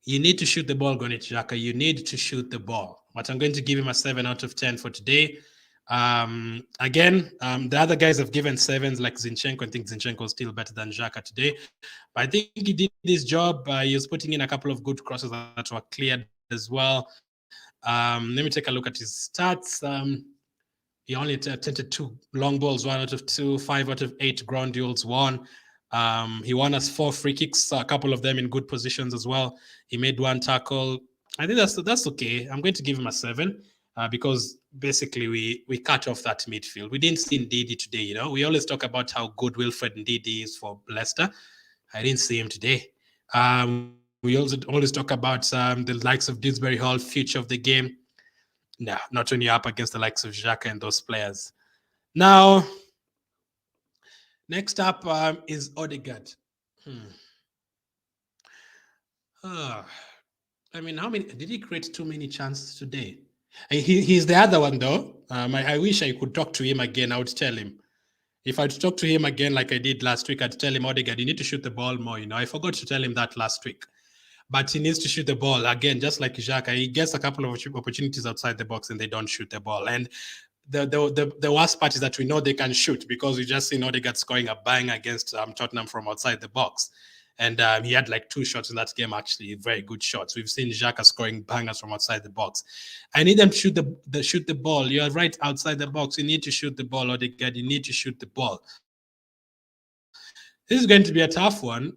[SPEAKER 1] You need to shoot the ball, Granit Xhaka. You need to shoot the ball. But I'm going to give him a 7 out of 10 for today. Again, the other guys have given 7s like Zinchenko. I think Zinchenko is still better than Xhaka today. But I think he did his job. He was putting in a couple of good crosses that were cleared as well. Let me take a look at his stats. He only attempted 2 long balls, 1 out of 2, 5 out of 8 ground duels won. He won us 4 free kicks, a couple of them in good positions as well. He made 1 tackle. I think that's okay. I'm going to give him a 7 because basically we cut off that midfield. We didn't see Ndidi today. We always talk about how good Wilfred Ndidi is for Leicester. I didn't see him today. We also always talk about the likes of Dewsbury Hall, future of the game. No, not when you're up against the likes of Xhaka and those players. Now, next up is Odegaard. I mean, how many did he create? Too many chances today. He's the other one though. I wish I could talk to him again. I would tell him. If I'd talk to him again like I did last week, I'd tell him, Odegaard, you need to shoot the ball more. I forgot to tell him that last week. But he needs to shoot the ball again, just like Xhaka. He gets a couple of opportunities outside the box and they don't shoot the ball. And the worst part is that we know they can shoot because we just seen Odegaard scoring a bang against Tottenham from outside the box. And he had 2 shots in that game, actually, very good shots. We've seen Xhaka scoring bangers from outside the box. I need them to shoot the ball. You're right outside the box. You need to shoot the ball, Odegaard. You need to shoot the ball. This is going to be a tough one.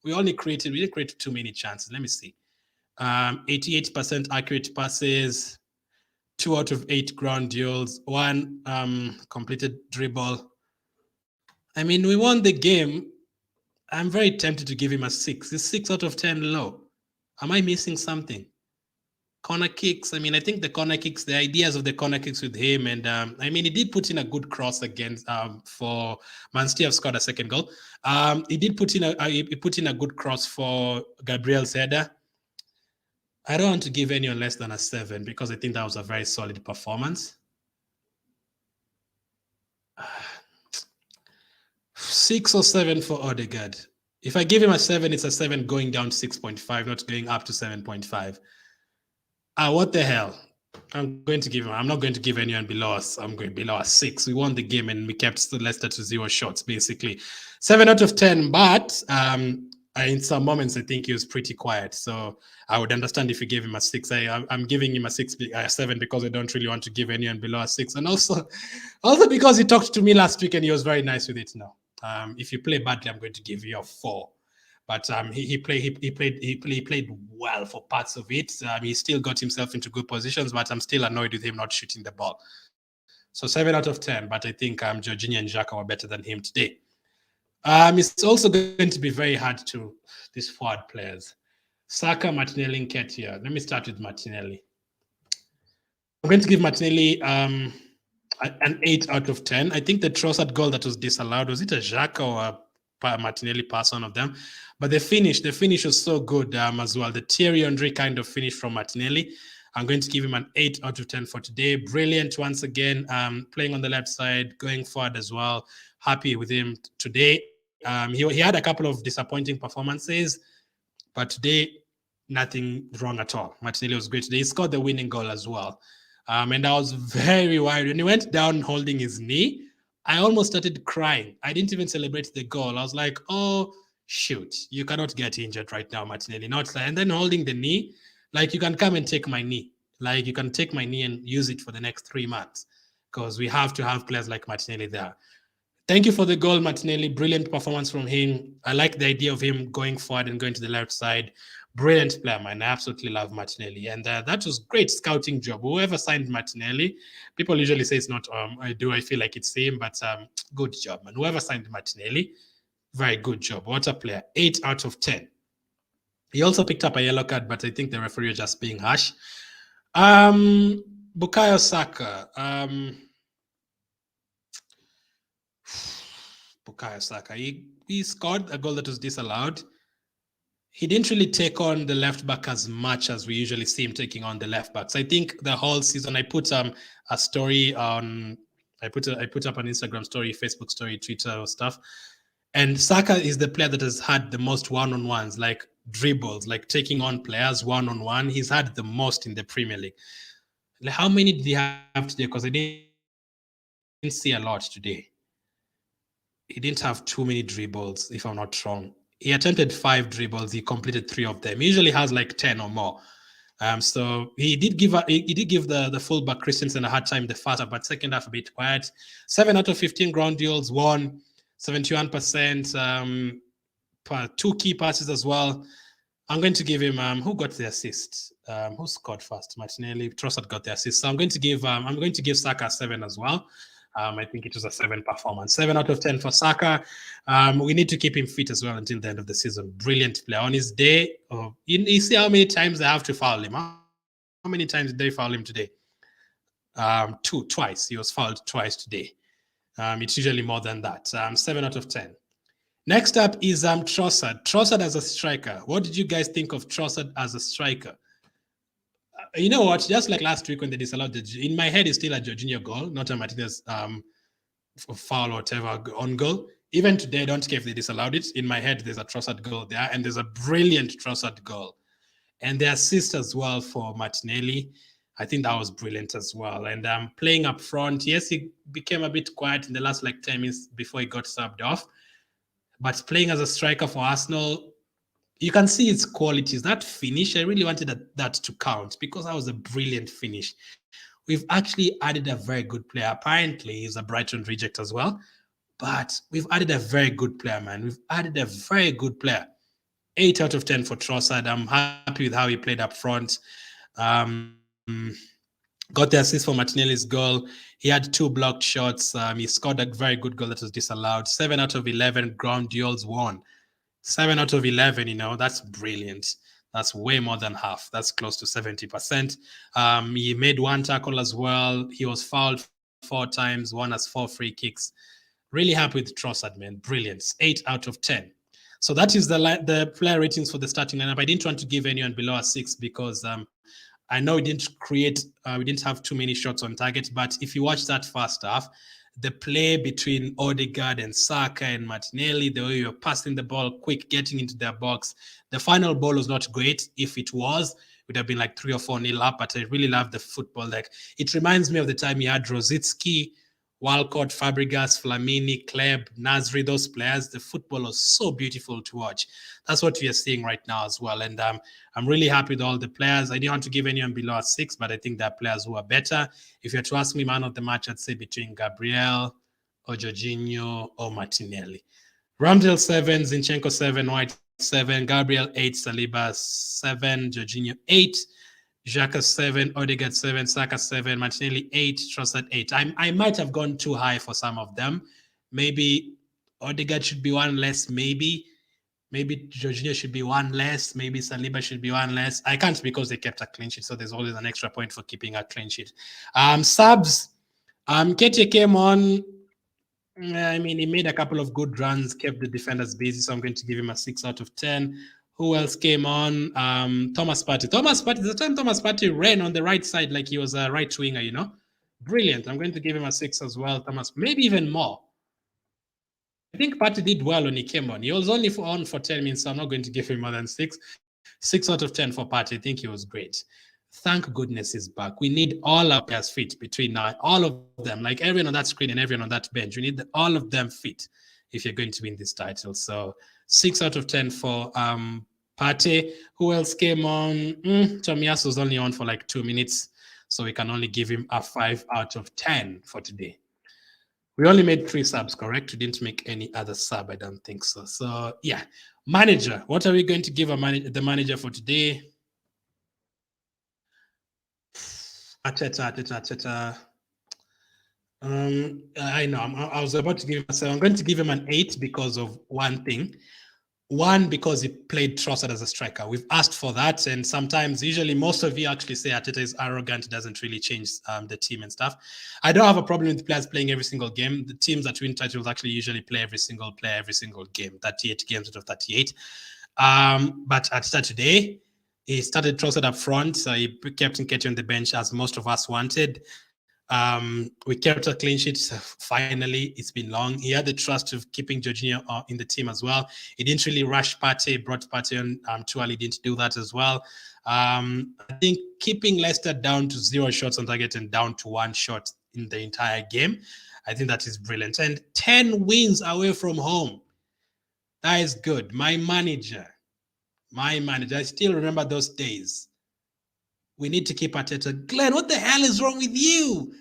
[SPEAKER 1] We didn't create too many chances. Let me see. 88% accurate passes, 2 out of 8 ground duels, 1 completed dribble. I mean, we won the game. I'm very tempted to give him a 6. Is 6 out of 10 low? Am I missing something? Corner kicks. I mean, I think the corner kicks, the ideas of the corner kicks with him, and I mean, he did put in a good cross against for Man City have scored a 2nd goal. He did put in a good cross for Gabriel's header. I don't want to give anyone less than a 7 because I think that was a very solid performance. 6 or 7 for Odegaard. If I give him a 7, it's a 7 going down to 6.5, not going up to 7.5. What the hell? I'm not going to give anyone below us. I'm going below a 6. We won the game and we kept Leicester to 0 shots, basically. 7 out of 10, but in some moments, I think he was pretty quiet. So I would understand if you gave him a 6. I'm giving him a 7 because I don't really want to give anyone below a 6. And also because he talked to me last week and he was very nice with it now. If you play badly, I'm going to give you a 4. But he played well for parts of it. He still got himself into good positions, but I'm still annoyed with him not shooting the ball. So 7 out of 10, but I think Jorginho and Xhaka were better than him today. It's also going to be very hard to these forward players. Saka, Martinelli, Nketiah. Let me start with Martinelli. I'm going to give Martinelli an 8 out of 10. I think the Trossard goal that was disallowed, was it a Xhaka or a Martinelli pass, one of them? But the finish was so good as well. The Thierry Henry kind of finish from Martinelli. I'm going to give him an 8 out of 10 for today. Brilliant once again, playing on the left side, going forward as well. Happy with him today. He had a couple of disappointing performances, but today, nothing wrong at all. Martinelli was great today. He scored the winning goal as well. And I was very worried. When he went down holding his knee, I almost started crying. I didn't even celebrate the goal. I was like, oh, shoot, you cannot get injured right now, Martinelli. Not like, and then holding the knee, like you can come and take my knee. Like you can take my knee and use it for the next 3 months because we have to have players like Martinelli there. Thank you for the goal, Martinelli. Brilliant performance from him. I like the idea of him going forward and going to the left side. Brilliant player, man. I absolutely love Martinelli. And that was great scouting job. Whoever signed Martinelli, people usually say it's not I feel like it's him, but good job, man. Whoever signed Martinelli, very good job. What a player. 8 out of 10. He also picked up a yellow card, but I think the referee was just being harsh. Bukayo Saka. Bukayo Saka. He scored a goal that was disallowed. He didn't really take on the left back as much as we usually see him taking on the left backs. I think the whole season, I put a story on, I put up an Instagram story, Facebook story, Twitter stuff. And Saka is the player that has had the most one-on-ones, like dribbles, like taking on players one-on-one. He's had the most in the Premier League. Like, how many did he have today? Because I didn't see a lot today. He didn't have too many dribbles, if I'm not wrong. He attempted 5 dribbles. He completed 3 of them. He usually has like 10 or more. So he did give the fullback Christensen a hard time the first half, but second half a bit quiet. 7 out of 15 ground duels won, 71%. 2 key passes as well. I'm going to give him who got the assist? Who scored first? Martinelli. Trossard got the assist. So I'm going to give Saka 7 as well. I think it was a 7 performance. 7 out of 10 for Saka. We need to keep him fit as well until the end of the season. Brilliant player. On his day, you see how many times they have to foul him. How many times did they foul him today? Twice. He was fouled twice today. It's usually more than that. 7 out of 10. Next up is Trossard. Trossard as a striker. What did you guys think of Trossard as a striker? You know what? Just like last week when they disallowed in my head, it's still a Jorginho goal, not a Martinez foul or whatever on goal. Even today, I don't care if they disallowed it. In my head, there's a Trossard goal there, and there's a brilliant Trossard goal. And the assist as well for Martinelli. I think that was brilliant as well. And playing up front, yes, he became a bit quiet in the last 10 minutes before he got subbed off. But playing as a striker for Arsenal, you can see its qualities. That finish, I really wanted that to count because that was a brilliant finish. We've actually added a very good player. Apparently, he's a Brighton reject as well. But we've added a very good player, man. We've added a very good player. 8 out of 10 for Trossard. I'm happy with how he played up front. Got the assist for Martinelli's goal. He had 2 blocked shots. He scored a very good goal that was disallowed. 7 out of 11 ground duels won. 7 out of 11, that's brilliant. That's way more than half. That's close to 70%. He made 1 tackle as well. He was fouled 4 times. Won has 4 free kicks. Really happy with Trossard, man. Brilliant. 8 out of 10. So that is the player ratings for the starting lineup. I didn't want to give anyone below a 6 because I know we didn't have too many shots on target. But if you watch that first half, the play between Odegaard and Saka and Martinelli, the way you're passing the ball quick, getting into their box. The final ball was not great. If it was, it would have been 3 or 4-0 up, but I really love the football. It reminds me of the time you had Rosicki, Walcott, Fabregas, Flamini, Kleb, Nasri, those players. The football was so beautiful to watch. That's what we are seeing right now as well. And I'm really happy with all the players. I didn't want to give anyone below a 6, but I think there are players who are better. If you had to ask me man of the match, I'd say between Gabriel or Jorginho or Martinelli. Ramsdale 7, Zinchenko 7, White 7, Gabriel 8, Saliba 7, Jorginho 8, Xhaka 7, Odegaard 7, Saka 7, Martinelli 8, Trossard 8. I might have gone too high for some of them. Maybe Odegaard should be 1 less, maybe Jorginho should be 1 less, maybe Saliba should be 1 less. I can't because they kept a clean sheet, so there's always an extra point for keeping a clean sheet. Subs, Ketia came on. He made a couple of good runs, kept the defenders busy, so I'm going to give him a 6 out of 10. Who else came on? Thomas Partey. Thomas Partey, the time Thomas Partey ran on the right side like he was a right winger, you know? Brilliant. I'm going to give him a 6 as well, Thomas. Maybe even more. I think Partey did well when he came on. He was only on for 10 minutes, so I'm not going to give him more than 6. 6 out of 10 for Partey. I think he was great. Thank goodness he's back. We need all our players fit between now, all of them, like everyone on that screen and everyone on that bench. We need all of them fit if you're going to win this title. So 6 out of 10 for Partey. Who else came on? Tomiyasu was only on for like 2 minutes, so we can only give him a 5 out of 10 for today. We only made 3 subs, correct? We didn't make any other sub. I don't think so. So yeah, manager. What are we going to give the manager for today? Arteta. I know. I was about to give him a 7. I'm going to give him an 8 because of one thing. One, because he played Trossard as a striker. We've asked for that, and sometimes, usually, most of you actually say Arteta is arrogant, doesn't really change the team and stuff. I don't have a problem with players playing every single game. The teams that win titles actually usually play every single game, 38 games out of 38. But Arteta today, he started Trossard up front. So he kept Nketiah on the bench, as most of us wanted. We kept a clean sheet. Finally, it's been long. He had the trust of keeping Jorginho in the team as well. He didn't really rush Partey, brought Partey on too early, didn't do that as well. I think keeping Leicester down to 0 shots on target and down to 1 shot in the entire game, I think that is brilliant. And 10 wins away from home. That is good. My manager, I still remember those days. We need to keep Arteta. Glenn, what the hell is wrong with you?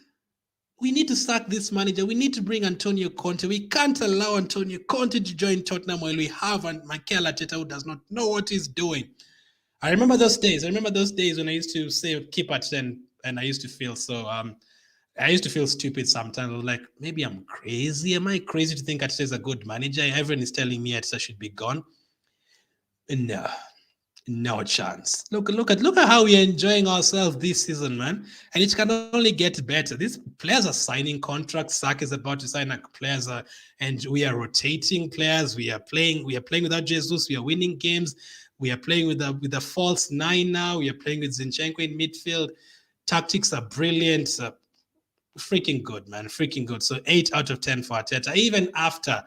[SPEAKER 1] We need to sack this manager. We need to bring Antonio Conte. We can't allow Antonio Conte to join Tottenham while we have Mikel Arteta who does not know what he's doing. I remember those days. When I used to say keep Arteta, and I used to feel so. I used to feel stupid sometimes. I was like, maybe I'm crazy. Am I crazy to think Arteta is a good manager? Everyone is telling me Arteta should be gone. No chance. Look at how we are enjoying ourselves this season, man. And it can only get better. These players are signing contracts. Saka is about to sign players, and we are rotating players. We are playing without Jesus. We are winning games. We are playing with a false 9 now. We are playing with Zinchenko in midfield. Tactics are brilliant. Freaking good, man. Freaking good. So 8 out of 10 for Arteta. Even after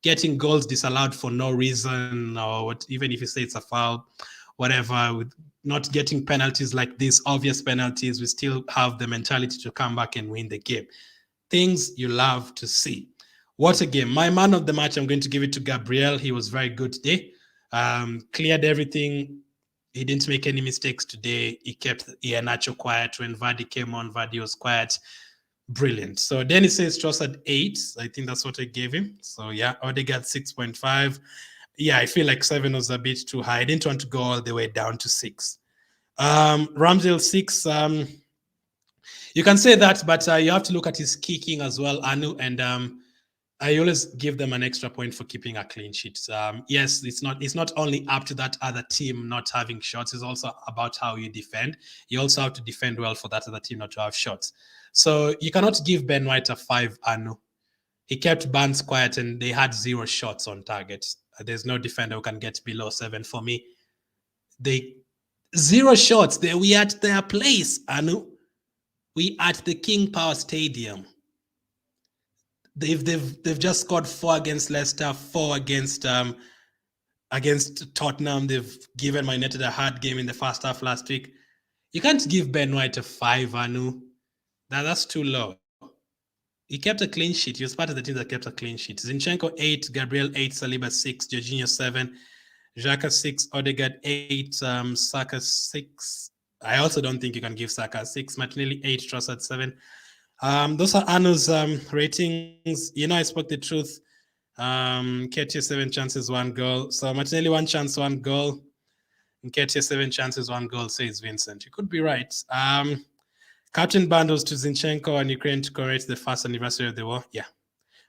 [SPEAKER 1] getting goals disallowed for no reason, or what, even if you say it's a foul, whatever, with not getting penalties like these, obvious penalties, we still have the mentality to come back and win the game. Things you love to see. What a game. My man of the match, I'm going to give it to Gabriel. He was very good today. Cleared everything. He didn't make any mistakes today. He kept Iheanacho quiet. When Vardy came on, Vardy was quiet. Brilliant. So Dennis says Trossard 8. I think that's what I gave him. So yeah, Odegaard 6.5. Yeah, I feel like 7 was a bit too high. I didn't want to go all the way down to 6. Ramsdale 6. You can say that, but you have to look at his kicking as well, Anu, and I always give them an extra point for keeping a clean sheet. Yes, it's not only up to that other team not having shots. It's also about how you defend. You also have to defend well for that other team not to have shots. So you cannot give Ben White a 5, Anu. He kept Barnes quiet and they had 0 shots on target. There's no defender who can get below 7 for me. 0 shots. We at their place, Anu. We at the King Power Stadium. They've just scored 4 against Leicester, 4 against Tottenham. They've given Man United a hard game in the first half last week. You can't give Ben White a 5, Anu. That's too low. He kept a clean sheet. He was part of the team that kept a clean sheet. Zinchenko 8, Gabriel 8, Saliba 6, Jorginho 7, Xhaka 6, Odegaard 8, Saka 6. I also don't think you can give Saka 6. Martinelli 8, Trossard 7. Those are Anu's ratings. I spoke the truth. Nketiah 7 chances, 1 goal. So Martinelli 1 chance, 1 goal. Nketiah 7 chances, 1 goal, says Vincent. You could be right. Captain bundles to Zinchenko and Ukraine to commemorate the first anniversary of the war. Yeah,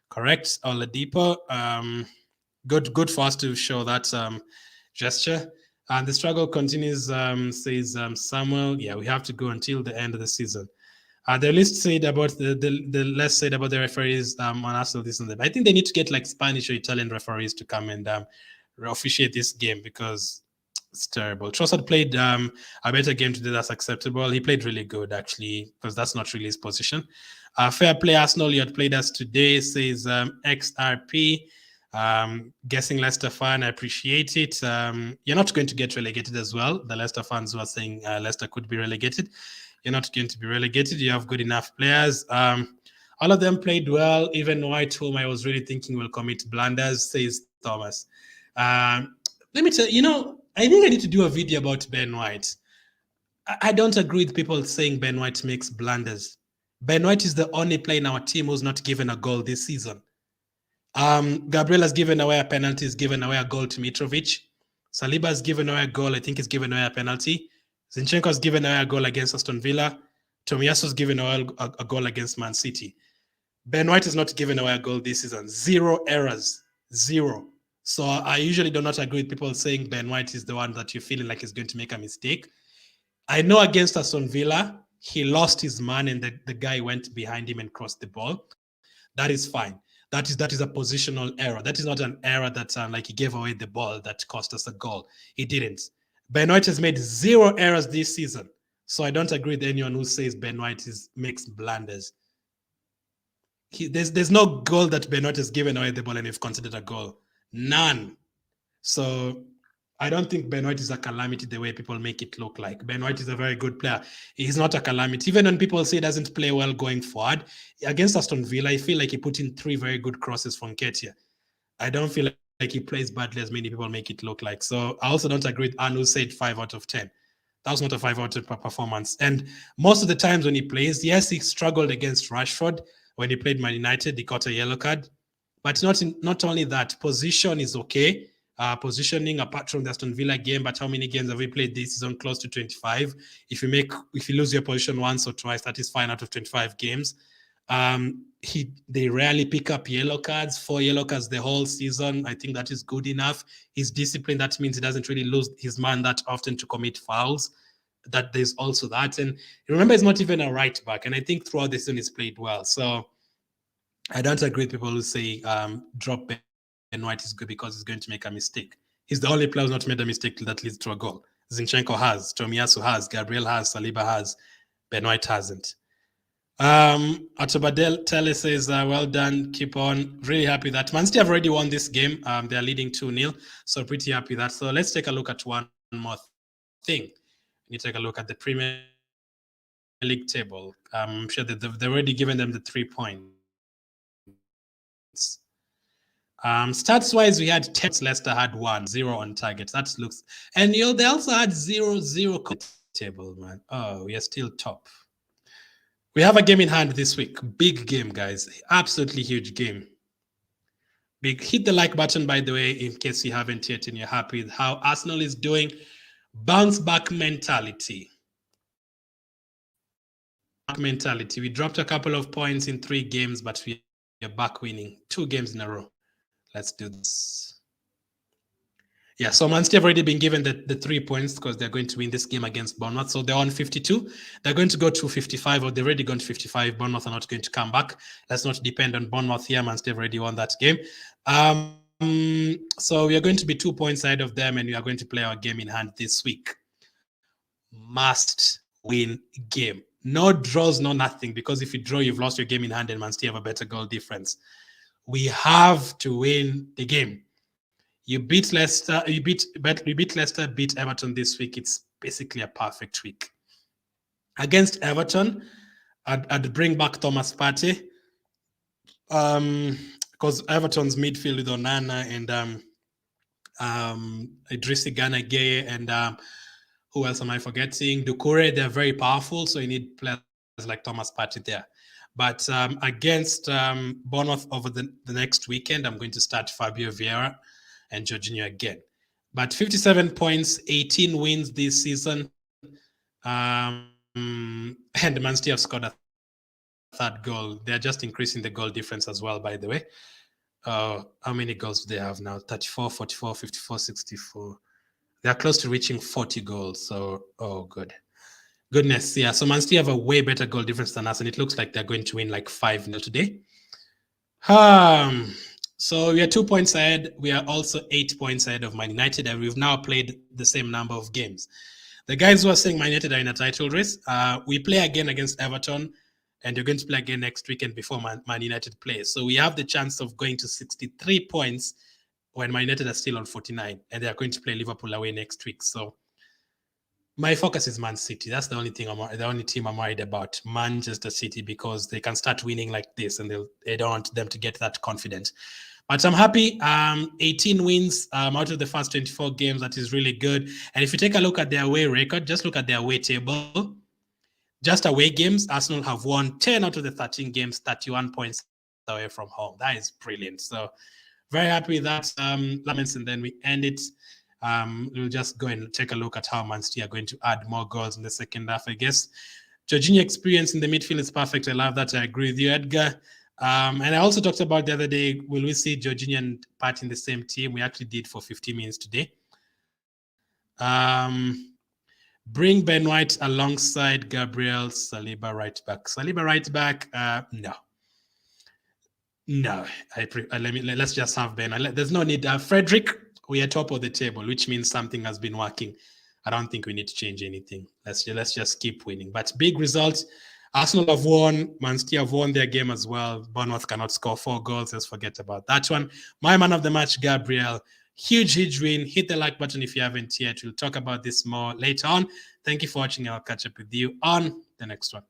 [SPEAKER 1] correct. Oladipo. Good for us to show that gesture. And the struggle continues, says Samuel. Yeah, we have to go until the end of the season. The list said about the less said about the referees on Arsenal this and that. I think they need to get like Spanish or Italian referees to come and officiate this game, because It's terrible. Trossard played a better game today. That's acceptable. He played really good, actually, because that's not really his position. Fair play, Arsenal. You had played us today, says XRP. Guessing Leicester fan, I appreciate it. You're not going to get relegated as well. The Leicester fans who are saying Leicester could be relegated, you're not going to be relegated. You have good enough players. All of them played well. Even White, whom I was really thinking will commit blunders, says Thomas. Let me tell you, I think I need to do a video about Ben White. I don't agree with people saying Ben White makes blunders. Ben White is the only player in our team who's not given a goal this season. Gabriel has given away a penalty, has given away a goal to Mitrovic. Saliba has given away a goal, I think he's given away a penalty. Zinchenko has given away a goal against Aston Villa. Tomiyasu has given away a goal against Man City. Ben White has not given away a goal this season. 0 errors. 0. So I usually do not agree with people saying Ben White is the one that you're feeling like is going to make a mistake. I know against Aston Villa, he lost his man and the guy went behind him and crossed the ball. That is fine. That is a positional error. That is not an error that like he gave away the ball that cost us a goal. He didn't. Ben White has made 0 errors this season. So I don't agree with anyone who says Ben White makes blunders. There's no goal that Ben White has given away the ball and we've considered a goal. None. So I don't think Ben White is a calamity the way people make it look like. Ben White is a very good player. He's not a calamity. Even when people say he doesn't play well going forward, against Aston Villa, I feel like he put in 3 very good crosses from Nketiah. I don't feel like he plays badly as many people make it look like. So I also don't agree with Anu said 5 out of 10. That was not a 5 out of 10 performance. And most of the times when he plays, yes, he struggled against Rashford. When he played Man United, he got a yellow card. But not only that, position is okay. Positioning apart from the Aston Villa game, but how many games have we played this season? Close to 25. If you lose your position once or twice, that is fine out of 25 games. They rarely pick up yellow cards, 4 yellow cards the whole season. I think that is good enough. He's disciplined. That means he doesn't really lose his man that often to commit fouls. That there's also that. And remember, he's not even a right back. And I think throughout the season he's played well. So I don't agree with people who say drop Ben White is good because he's going to make a mistake. He's the only player who's not made a mistake that leads to a goal. Zinchenko has, Tomiyasu has, Gabriel has, Saliba has, Ben White hasn't. Atobadel Tele says, well done, keep on. Really happy that Man City have already won this game. They're leading 2-0, so pretty happy with that. So let's take a look at one more thing. You take a look at the Premier League table. I'm sure that they've already given them the 3 points. Stats-wise, we had 10. Leicester had 1-0 on target. That looks, and they also had 0-0 table, man. Oh, we are still top. We have a game in hand this week. Big game, guys. Absolutely huge game. Big. Hit the like button, by the way, in case you haven't yet and you're happy with how Arsenal is doing. Bounce back mentality. We dropped a couple of points in 3 games, but we are back winning 2 games in a row. Let's do this. Yeah, so Man City have already been given the 3 points because they're going to win this game against Bournemouth. So they're on 52. They're going to go to 55, or they've already gone to 55. Bournemouth are not going to come back. Let's not depend on Bournemouth here. Man City have already won that game. So we are going to be 2 points ahead of them, and we are going to play our game in hand this week. Must win game. No draws, no nothing, because if you draw, you've lost your game in hand, and Man City have a better goal difference. We have to win the game. You beat Leicester, beat Everton this week. It's basically a perfect week. Against Everton, I'd bring back Thomas Partey, because Everton's midfield with Onana and Idrissi Gana Gueye and who else am I forgetting? Doucouré, they're very powerful, so you need players like Thomas Partey there. But against Bournemouth over the next weekend, I'm going to start Fabio Vieira and Jorginho again. But 57 points, 18 wins this season. And Man City have scored a 3rd goal. They're just increasing the goal difference as well, by the way. How many goals do they have now? 34, 44, 54, 64. They're close to reaching 40 goals. So, goodness, yeah. So Man City have a way better goal difference than us, and it looks like they're going to win like 5-0 today. So we are 2 points ahead. We are also 8 points ahead of Man United, and we've now played the same number of games. The guys who are saying Man United are in a title race, we play again against Everton, and you're going to play again next weekend before Man United plays. So we have the chance of going to 63 points when Man United are still on 49, and they are going to play Liverpool away next week. So my focus is Man City. That's the only thing the only team I'm worried about, Manchester City, because they can start winning like this, and they don't want them to get that confident. But I'm happy. 18 wins out of the first 24 games. That is really good. And if you take a look at their away record, just look at their away table. Just away games, Arsenal have won 10 out of the 13 games, 31 points away from home. That is brilliant. So very happy with that. Laments, and then we end it. We'll just go and take a look at how Man City are going to add more goals in the second half, I guess. Jorginho experience in the midfield is perfect. I love that. I agree with you, Edgar. And I also talked about the other day, will we see Jorginho and Pat in the same team? We actually did for 50 minutes today. Bring Ben White alongside Gabriel Saliba right back. Saliba right back? No. No. Let's just have Ben. There's no need. Frederick, we are top of the table, which means something has been working. I don't think we need to change anything. Let's just keep winning. But big results. Arsenal have won. Man City have won their game as well. Bournemouth cannot score 4 goals. Let's forget about that one. My man of the match, Gabriel. Huge win. Hit the like button if you haven't yet. We'll talk about this more later on. Thank you for watching. I'll catch up with you on the next one.